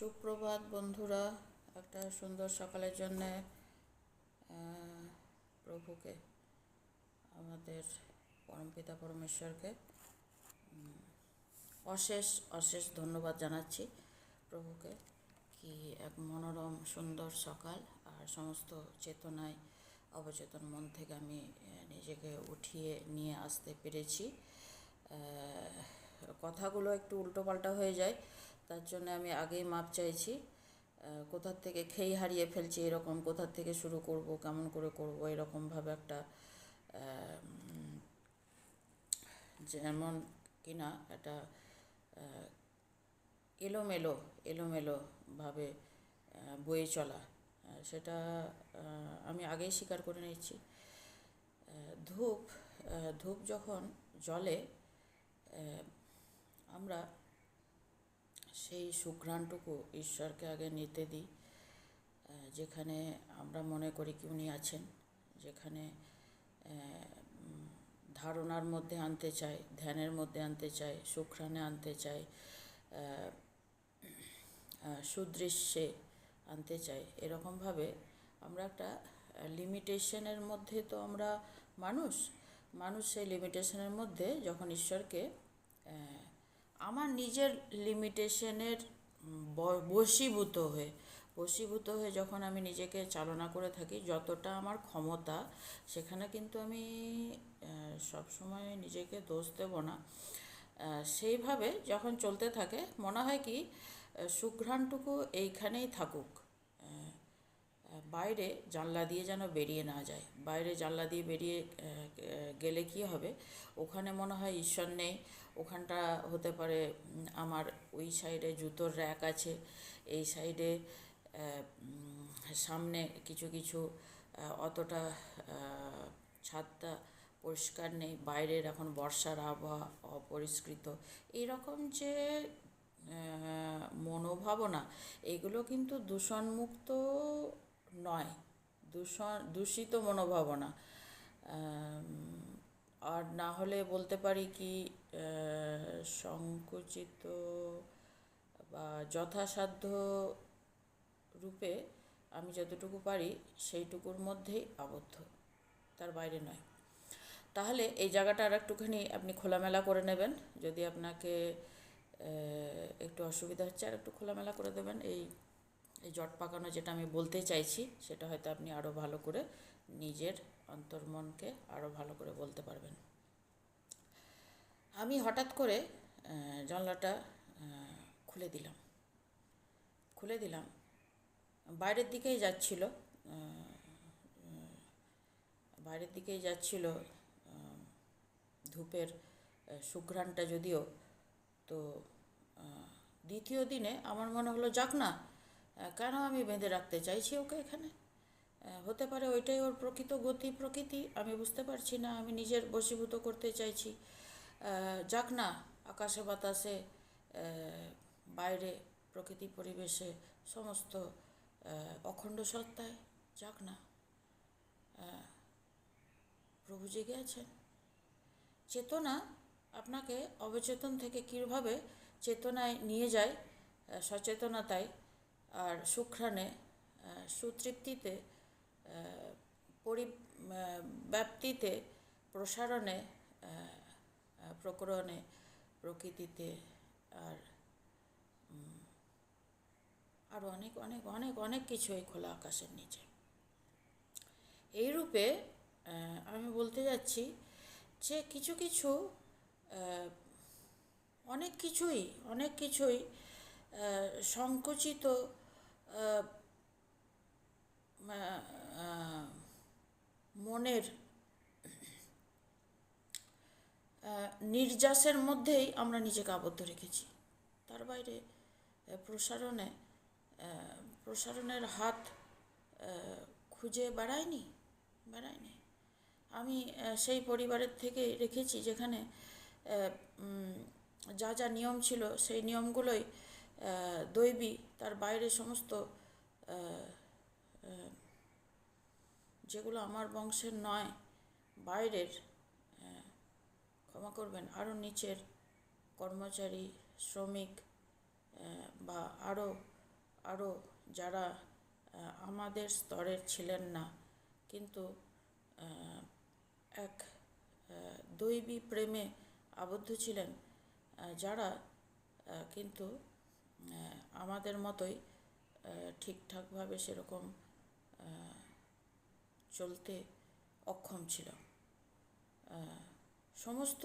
সুপ্রভাত বন্ধুরা। একটা সুন্দর সকালের জন্যে প্রভুকে, আমাদের পরমপিতা পরমেশ্বরকে অশেষ অশেষ ধন্যবাদ জানাচ্ছি। প্রভুকে কি এক মনোরম সুন্দর সকাল, আর সমস্ত চেতনায় অবচেতন মন থেকে আমি নিজেকে উঠিয়ে নিয়ে আসতে পেরেছি। কথাগুলো একটু উল্টোপাল্টা হয়ে যায়, তার জন্য আমি আগেই মাপ চাইছি। কোথার থেকে খেই হারিয়ে ফেলছি, এরকম কোথার থেকে শুরু করব, কেমন করে করব, এরকমভাবে একটা যেমন কিনা একটা এলোমেলো এলোমেলোভাবে বয়ে চলা, সেটা আমি আগেই স্বীকার করে নিচ্ছি। ধূপ ধূপ যখন জ্বলে, আমরা সেই সুঘ্রাণটুকু ঈশ্বরকে আগে নিতে দিই, যেখানে আমরা মনে করি কি উনি আছেন, যেখানে ধারণার মধ্যে আনতে চাই, ধ্যানের মধ্যে আনতে চাই, সুঘ্রাণে আনতে চাই, সুদৃশ্যে আনতে চাই। এরকমভাবে আমরা একটা লিমিটেশনের মধ্যে, তো আমরা মানুষ সেই লিমিটেশনের মধ্যে যখন ঈশ্বরকে আমার নিজের লিমিটেশনের বশীভূত হয়ে যখন আমি নিজেকে চালনা করে থাকি, যতটা আমার ক্ষমতা, সেখানে কিন্তু আমি সবসময় নিজেকে দোষ দেব না। সেইভাবে যখন চলতে থাকে, মনে হয় কি সুঘ্রাণটুকু এইখানেই থাকুক, বাইরে জানলা দিয়ে যেন বেরিয়ে না যায়। বাইরে জানলা দিয়ে বেরিয়ে গেলে কি হবে, ওখানে মনে হয় ঈশ্বর নেই। ওখানটা হতে পারে আমার ওই সাইডে জুতোর র্যাক আছে, এই সাইডে সামনে কিছু কিছু অতটা ছাদটা পরিষ্কার নেই, বাইরের এখন বর্ষার আবহাওয়া অপরিষ্কৃত। এইরকম যে মনোভাবনা, এগুলো কিন্তু দূষণমুক্ত নয়, দূষিত মনোভাবনা। আর না হলে বলতে পারি কি সংকুচিত বা যথাসাধ্য রূপে আমি যতটুকু পারি সেইটুকুর মধ্যেই আবদ্ধ, তার বাইরে নয়। তাহলে এই জায়গাটা আর একটুখানি আপনি খোলামেলা করে নেবেন। যদি আপনাকে একটু অসুবিধা হচ্ছে, আর একটু খোলামেলা করে দেবেন। এই জট পাকানো যেটা আমি বলতে চাইছি, সেটা হয়তো আপনি আরও ভালো করে নিজের অন্তর্মনকে আরও ভালো করে বলতে পারবেন। আমি হঠাৎ করে জানলাটা খুলে দিলাম, বাইরের দিকেই যাচ্ছিল ধূপের সুঘ্রাণটা। যদিও তো দ্বিতীয় দিনে আমার মনে হলো, যাক না, কেন আমি বেঁধে রাখতে চাইছি ওকে এখানে। হতে পারে ওইটাই ওর প্রকৃত প্রকৃতি, আমি বুঝতে পারছি না, আমি নিজের বশীভূত করতে চাইছি। যাক না, আকাশে বাতাসে, বাইরে প্রকৃতি পরিবেশে, সমস্ত অখণ্ড সত্তায় যাক না। প্রভু জেগে আছেন। চেতনা আপনাকে অবচেতন থেকে কীভাবে চেতনায় নিয়ে যায়, সচেতনতায়, আর সুঘ্রাণে, সুতৃপ্তিতে, ব্যাপ্তিতে, প্রসারণে, প্রকরণে, প্রকৃতিতে, আর আরও অনেক অনেক অনেক অনেক কিছু এই খোলা আকাশের নিচে। এই রূপে আমি বলতে যাচ্ছি যে কিছু কিছু অনেক কিছুই সংকুচিত মনের নির্যাসের মধ্যেই আমরা নিজেকে আবদ্ধ রেখেছি। তার বাইরে প্রসারণের হাত খুঁজে বেড়ায়নি। আমি সেই পরিবারের থেকে রেখেছি যেখানে যা যা নিয়ম ছিল, সেই নিয়মগুলোই দৈবী, তার বাইরে সমস্ত যেগুলো আমার বংশের নয়, বাইরের, ক্ষমা করবেন, আরও নিচের কর্মচারী, শ্রমিক, বা আরও আরও যারা আমাদের স্তরের ছিলেন না, কিন্তু এক দৈবী প্রেমে আবদ্ধ ছিলেন, যারা কিন্তু আমাদের মতোই ঠিকঠাকভাবে সেরকম চলতে অক্ষম ছিল। সমস্ত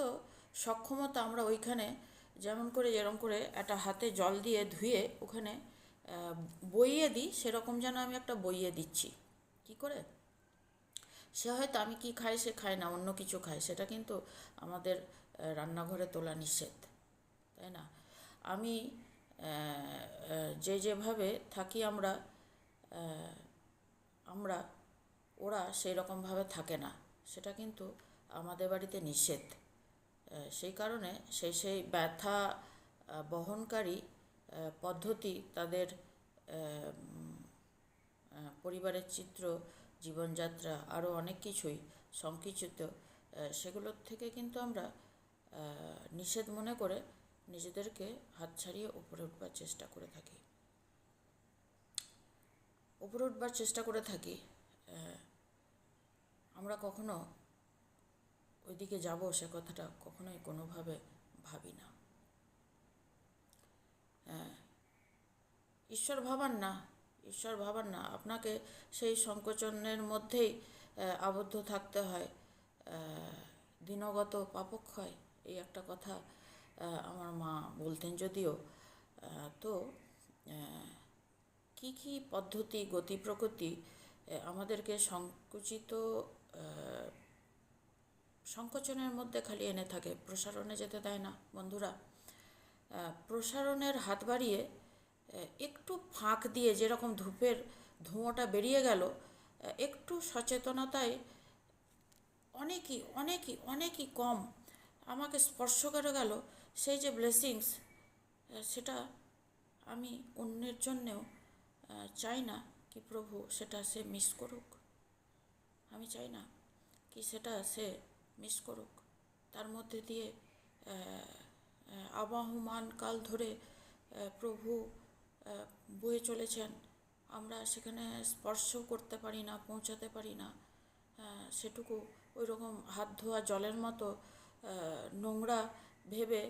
সক্ষমতা আমরা ওইখানে যেরকম করে একটা হাতে জল দিয়ে ধুয়ে ওখানে বইয়ে দিই, সেরকম যেন আমি একটা বইয়ে দিচ্ছি। কি করে? সে হয়তো আমি কি খাই সে খায় না, অন্য কিছু খায়, সেটা কিন্তু আমাদের রান্নাঘরে তোলা নিষেধ, তাই না? আমি যেভাবে থাকি আমরা ওরা সেই রকমভাবে থাকে না, সেটা কিন্তু আমাদের বাড়িতে নিষেধ। সেই কারণে সেই ব্যথা বহনকারী পদ্ধতি, তাদের পরিবারের চিত্র, জীবনযাত্রা, আরও অনেক কিছুই সংকুচিত, সেগুলোর থেকে কিন্তু আমরা নিষেধ মনে করে নিজেদেরকে হাত ছাড়িয়ে উপরে উঠবার চেষ্টা করে থাকি। আমরা কখনো ওইদিকে যাব সে কথাটা কখনোই কোনোভাবে ভাবি না। ঈশ্বর ভাবার না, আপনাকে সেই সংকোচনের মধ্যেই আবদ্ধ থাকতে হয়। দিনগত পাপক্ষয়, এই একটা কথা আমার মা বলতেন, যদিও তো কি পদ্ধতি, গতি প্রকৃতি আমাদেরকে সংকোচনের মধ্যে খালি এনে থাকে, প্রসারণে যেতে দেয় না। বন্ধুরা, প্রসারণের হাত বাড়িয়ে একটু ফাঁক দিয়ে, যেরকম ধূপের ধোঁয়াটা বেরিয়ে গেল, একটু সচেতনতায় অনেকই কম আমাকে স্পর্শ করে গেল, সেই যে ব্লেসিংস, সেটা আমি অন্যের জন্যেও চাই না কি প্রভু সেটা সে মিস করুক। আমি চাই না কি সেটা সে মিস করুক। তার মধ্যে দিয়ে আবহমান কাল ধরে প্রভু বয়ে চলেছেন, আমরা সেখানে স্পর্শ করতে পারি না, পৌঁছাতে পারি না। সেটুকু ওই রকম হাত ধোয়া জলের মতো নোংরা ভেবে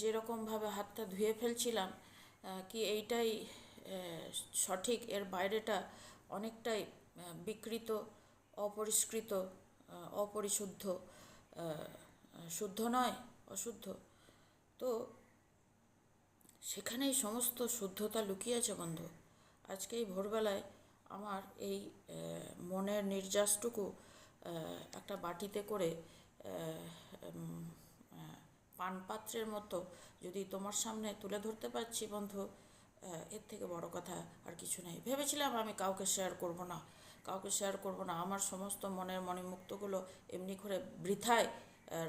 যেরকমভাবে হাতটা ধুয়ে ফেলছিলাম, কি এইটাই সঠিক, এর বাইরেটা অনেকটাই বিকৃত, অপরিষ্কৃত, অপরিশুদ্ধ, শুদ্ধ নয়, অশুদ্ধ। তো সেখানেই সমস্ত শুদ্ধতা লুকিয়ে আছে বন্ধু। আজকে এই ভোরবেলায় আমার এই মনের নির্যাসটুকু একটা বাটিতে করে পানপাত্রের মতো যদি তোমার সামনে তুলে ধরতে পারছি বন্ধু, এর থেকে বড় কথা আর কিছু নেই। ভেবেছিলাম আমি কাউকে শেয়ার করব না, আমার সমস্ত মনের মণিমুক্তগুলো এমনি করে বৃথায়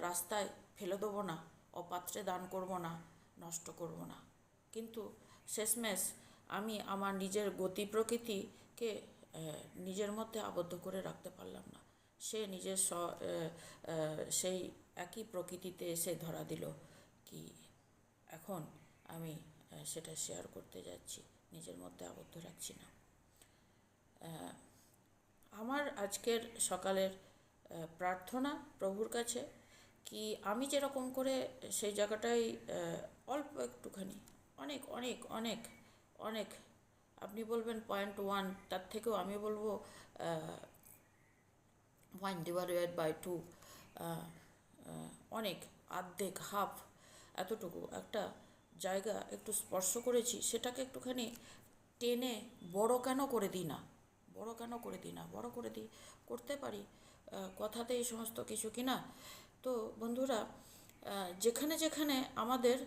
রাস্তায় ফেলে দেবো না, অপাত্রে দান করব না, নষ্ট করব না। কিন্তু শেষমেশ আমি আমার নিজের গতি প্রকৃতিকে নিজের মধ্যে আবদ্ধ করে রাখতে পারলাম না। সে নিজের সেই একই প্রকৃতিতে এসে ধরা দিল কি এখন আমি সেটা শেয়ার করতে যাচ্ছি, নিজের মধ্যে আবদ্ধ রাখছি না। আমার আজকের সকালের প্রার্থনা প্রভুর কাছে কি আমি যেরকম করে সেই জায়গাটায় অল্প একটুখানি, অনেক আপনি বলবেন 0.1, তার থেকেও আমি বলবো 1/2, অনেক অর্ধেক, হাফ, এতটুকু একটা জায়গা একটু স্পর্শ করেছি, সেটাকে একটুখানি টেনে বড় কেন করে দিই, করতে পারি কথাতে এই সমস্ত কিছু কিনা। তো বন্ধুরা, যেখানে আমাদের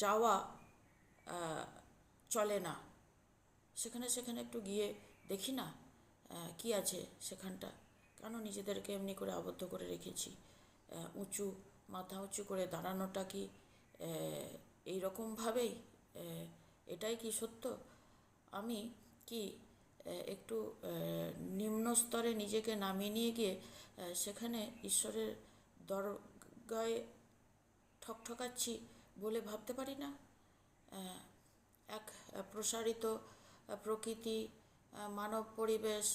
যাওয়া চলে না, সেখানে একটু গিয়ে দেখি না কি আছে সেখানটা, কেন নিজেদেরকে এমনি করে আবদ্ধ করে রেখেছি। মাথা উঁচু করে দাঁড়ানোটা কি এই রকমভাবেই, এটাই কি সত্য? আমি কি একটু নিম্ন স্তরে নিজেকে নামিয়ে নিয়ে গিয়ে সেখানে ঈশ্বরের দরগায় ঠকাচ্ছি বলে ভাবতে পারি না? এক প্রসারিত প্রকৃতি, মানব পরিবেশ,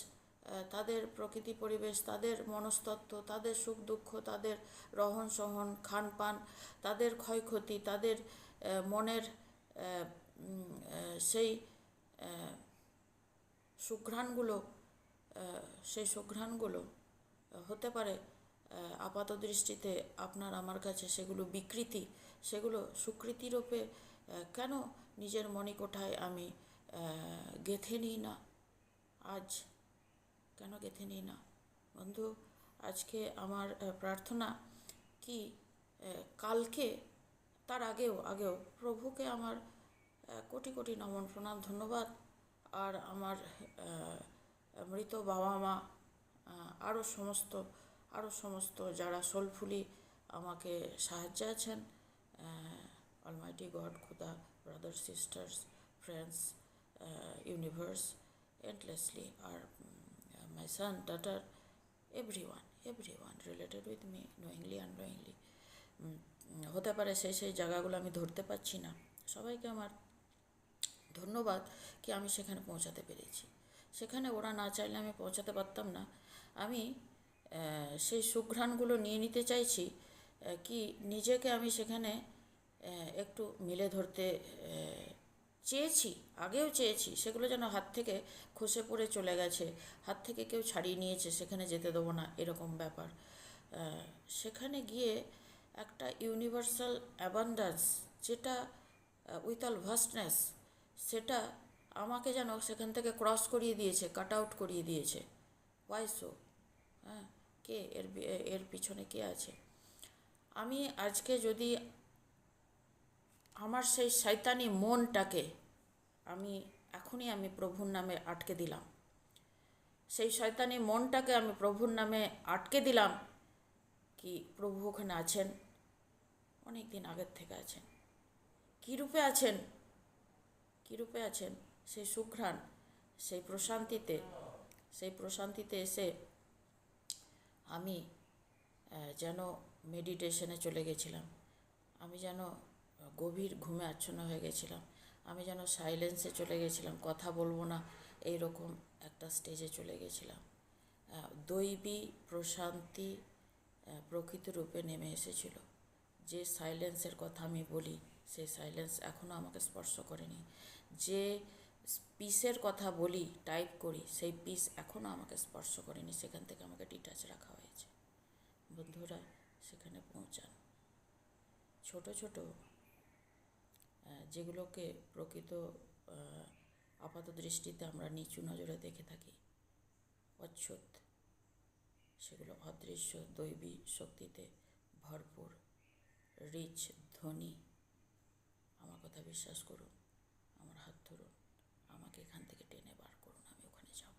তাদের প্রকৃতি পরিবেশ, তাদের মনস্তত্ত্ব, তাদের সুখ দুঃখ, তাদের রহন সহন, খানপান, তাদের ক্ষয়ক্ষতি, তাদের মনের সেই সুঘ্রাণগুলো, সেই সুঘ্রাণগুলো হতে পারে আপাত দৃষ্টিতে আপনার আমার কাছে সেগুলো বিকৃতি, সেগুলো সুকৃতিরূপে কেন নিজের মণিকোঠায় আমি গেঁথে নিই না? আজ কেন গেঁথে নিই না? বন্ধু, আজকে আমার প্রার্থনা কি, কালকে তার আগেও প্রভুকে আমার কোটি কোটি নমন প্রণাম ধন্যবাদ। আর আমার মৃত বাবা মা, আরও সমস্ত যারা সোলফুলি আমাকে সাহায্যে আছেন, অলমাইটি গড, খুদা, brothers, sisters, friends, universe, endlessly, or my son, daughter, everyone related with me, knowingly, unknowingly. হতে পারে সেই জায়গাগুলো আমি ধরতে পারছি না। সবাইকে আমার ধন্যবাদ কি আমি সেখানে পৌঁছাতে পেরেছি। সেখানে ওরা না চাইলে আমি পৌঁছাতে পারতাম না। আমি সেই সুঘ্রাণগুলো নিয়ে নিতে চাইছি, কি নিজেকে আমি সেখানে একটু মিলে ধরতে চেয়েছি, আগেও চেয়েছি। সেগুলো যেন হাত থেকে খসে পড়ে চলে গেছে, হাত থেকে কেউ ছাড়িয়ে নিয়েছে, সেখানে যেতে দেবো না, এরকম ব্যাপার। সেখানে গিয়ে একটা ইউনিভার্সাল অ্যাবান্ডান্স, যেটা উইথ অল ভাস্টনেস, সেটা আমাকে যেন সেখান থেকে ক্রস করিয়ে দিয়েছে, কাট আউট করিয়ে দিয়েছে। Why so? হ্যাঁ, কে এর পিছনে কে আছে? আমি আজকে যদি আমার সেই শয়তানি মনটাকে আমি প্রভুর নামে আটকে দিলাম, সেই শয়তানি মনটাকে আমি প্রভুর নামে আটকে দিলাম, কি প্রভু ওখানে আছেন, অনেক দিন আগের থেকে আছেন। কী রূপে আছেন? সেই সুঘ্রাণ, সেই প্রশান্তিতে এসে আমি যেন মেডিটেশনে চলে গেছিলাম, আমি যেন গভীর ঘুমে আচ্ছন্ন হয়ে গেছিলাম, আমি যেন সাইলেন্সে চলে গেছিলাম, কথা বলবো না, এইরকম একটা স্টেজে চলে গেছিলাম। দৈবী প্রশান্তি প্রকৃত রূপে নেমে এসেছিল। যে সাইলেন্সের কথা আমি বলি, সেই সাইলেন্স এখনও আমাকে স্পর্শ করেনি। যে পিসের কথা বলি, টাইপ করি, সেই পিস এখনও আমাকে স্পর্শ করেনি। সেখান থেকে আমাকে ডিটাচ রাখা হয়েছে। বন্ধুরা, সেখানে পৌঁছান। ছোট ছোট যেগুলোকে প্রকৃত আপাত দৃষ্টিতে আমরা নিচু নজরে দেখে থাকি, অচ্ছুত, সেগুলো অদৃশ্য দৈবী শক্তিতে ভরপুর, রিচ, ধনী। আমার কথা বিশ্বাস করুন, আমার হাত ধরুন, আমাকে এখান থেকে টেনে বার করুন, আমি ওখানে যাব।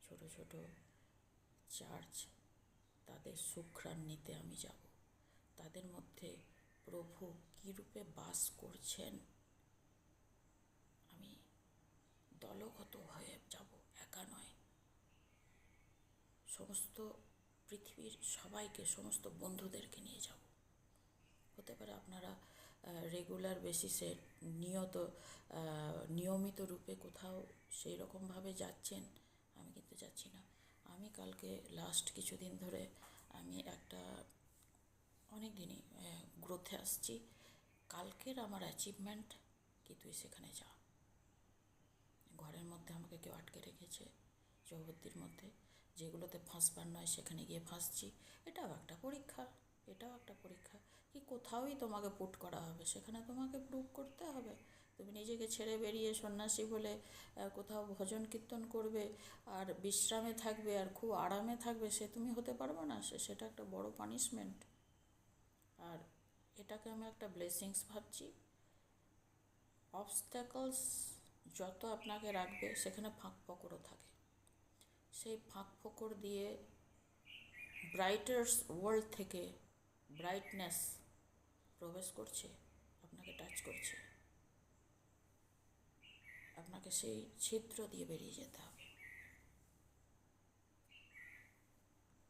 ছোট ছোট চার্চ, তাদের সুঘ্রাণ নিতে আমি যাব। তাদের মধ্যে প্রভু কী রূপে বাস করছেন, আমি দলগত হয়ে যাব, একা নয়। সমস্ত পৃথিবীর সবাইকে, সমস্ত বন্ধুদেরকে নিয়ে যাব। হতে পারে আপনারা রেগুলার বেসিসে নিয়মিত রূপে কোথাও সেই রকমভাবে যাচ্ছেন, আমি কিন্তু যাচ্ছি না। আমি কালকে লাস্ট কিছুদিন ধরে আমি অনেক দিনই গ্রোথে আসছি। কালকের আমার অ্যাচিভমেন্ট কি, তুই সেখানে যা। ঘরের মধ্যে আমাকে কেউ আটকে রেখেছে, চৌহদ্দির মধ্যে, যেগুলোতে ফাঁসবার নয় সেখানে গিয়ে ফাঁসছি। এটাও একটা পরীক্ষা। কি কোথাওই তোমাকে পুট করা হবে, সেখানে তোমাকে প্রুভ করতে হবে। তুমি নিজেকে ছেড়ে বেরিয়ে সন্ন্যাসী বলে কোথাও ভজন কীর্তন করবে আর বিশ্রামে থাকবে আর খুব আরামে থাকবে, সে তুমি হতে পারবে না। সেটা একটা বড় পানিশমেন্ট। আর এটাকে আমি একটা ব্লেসিংস ভাবছি। অবস্ট্যাকলস যত আপনাকে রাখবে, সেখানে ফাঁক ফোকরও থাকে। সেই ফাঁক ফোকর দিয়ে ব্রাইটার্স ওয়ার্ল্ড থেকে ব্রাইটনেস প্রবেশ করছে, আপনাকে টাচ করছে। আপনাকে সেই ছিদ্র দিয়ে বেরিয়ে যেতে হবে।